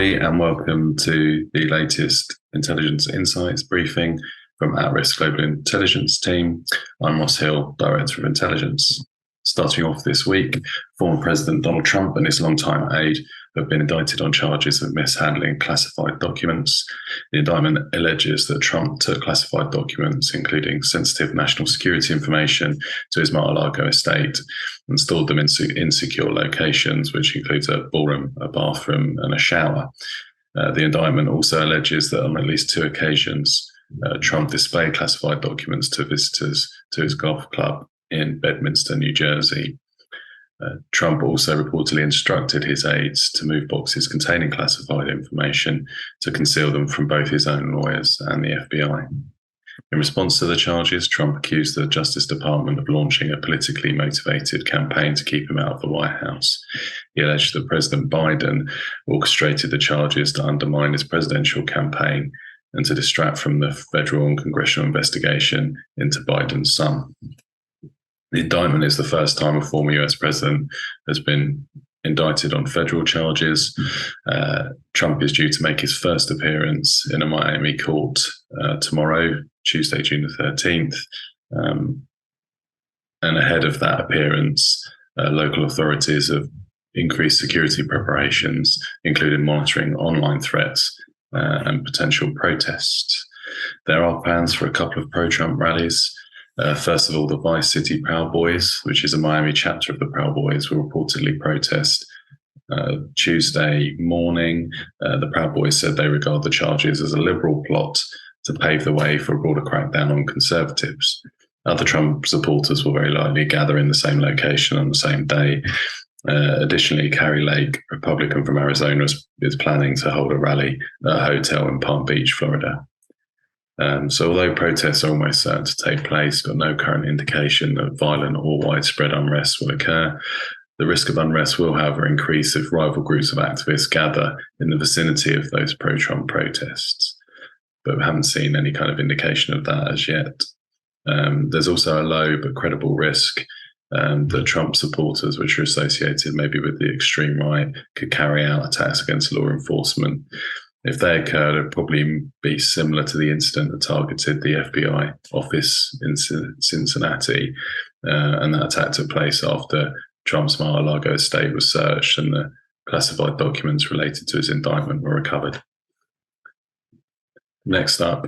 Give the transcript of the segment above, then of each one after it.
everybody, and welcome to the latest Intelligence Insights briefing from At Risk Global Intelligence Team. I'm Ross Hill, Director of Intelligence. Starting off this week, former President Donald Trump and his longtime aide have been indicted on charges of mishandling classified documents. The indictment alleges that Trump took classified documents, including sensitive national security information, to his Mar-a-Lago estate and stored them in insecure locations, which includes a ballroom, a bathroom, and a shower. The indictment also alleges that on at least two occasions, Trump displayed classified documents to visitors to his golf club in Bedminster, New Jersey. Trump also reportedly instructed his aides to move boxes containing classified information to conceal them from both his own lawyers and the FBI. In response to the charges, Trump accused the Justice Department of launching a politically motivated campaign to keep him out of the White House. He alleged that President Biden orchestrated the charges to undermine his presidential campaign and to distract from the federal and congressional investigation into Biden's son. The indictment is the first time a former US president has been indicted on federal charges. Trump is due to make his first appearance in a Miami court tomorrow, Tuesday, June the 13th. And ahead of that appearance, local authorities have increased security preparations, including monitoring online threats and potential protests. There are plans for a couple of pro-Trump rallies. First of all, the Vice City Proud Boys, which is a Miami chapter of the Proud Boys, will reportedly protest Tuesday morning. The Proud Boys said they regard the charges as a liberal plot to pave the way for a broader crackdown on conservatives. Other Trump supporters will very likely gather in the same location on the same day. Additionally, Carrie Lake, Republican from Arizona, is planning to hold a rally at a hotel in Palm Beach, Florida. So although protests are almost certain to take place, got no current indication that violent or widespread unrest will occur. The risk of unrest will, however, increase if rival groups of activists gather in the vicinity of those pro-Trump protests. But we haven't seen any kind of indication of that as yet. There's also a low but credible risk that Trump supporters, which are associated maybe with the extreme right, could carry out attacks against law enforcement. If they occurred, it'd probably be similar to the incident that targeted the FBI office in Cincinnati. And that attack took place after Trump's Mar-a-Lago estate was searched and the classified documents related to his indictment were recovered. Next up,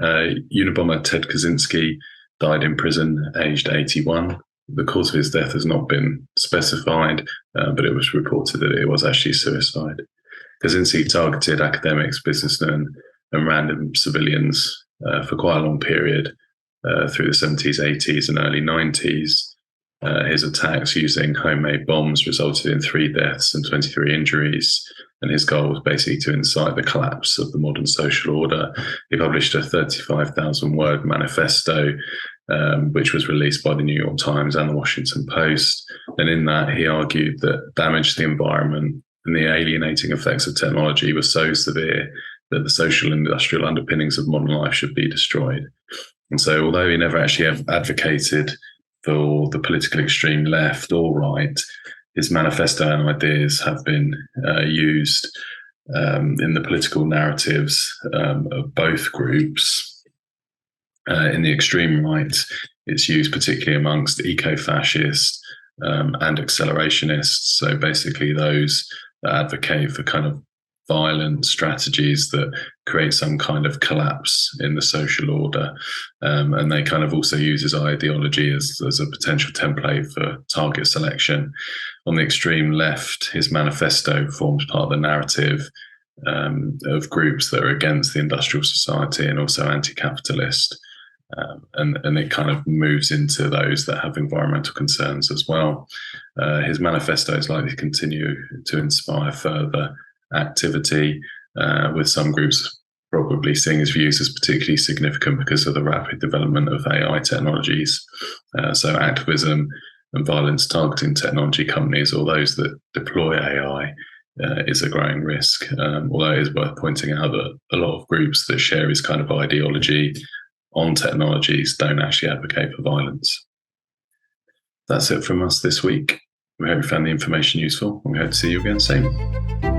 Unabomber Ted Kaczynski died in prison, aged 81. The cause of his death has not been specified, but it was reported that it was actually suicide. Kaczynski targeted academics, businessmen, and random civilians for quite a long period through the 70s, 80s, and early 90s. His attacks using homemade bombs resulted in 3 deaths and 23 injuries, and his goal was basically to incite the collapse of the modern social order. He published a 35,000-word manifesto, which was released by the New York Times and the Washington Post. And in that, he argued that damage to the environment and the alienating effects of technology were so severe that the social and industrial underpinnings of modern life should be destroyed. And so although he never actually advocated for the political extreme left or right, his manifesto and ideas have been used in the political narratives of both groups. In the extreme right, it's used particularly amongst eco-fascists and accelerationists. So basically those that advocate for kind of violent strategies that create some kind of collapse in the social order. And they kind of also use his ideology as a potential template for target selection. On the extreme left, his manifesto forms part of the narrative of groups that are against the industrial society and also anti-capitalist. And it kind of moves into those that have environmental concerns as well. His manifesto is likely to continue to inspire further activity, with some groups probably seeing his views as particularly significant because of the rapid development of AI technologies. So activism and violence targeting technology companies or those that deploy AI is a growing risk. Although it is worth pointing out that a lot of groups that share his kind of ideology on technologies don't actually advocate for violence. That's it from us this week. We hope you found the information useful, and we hope to see you again soon.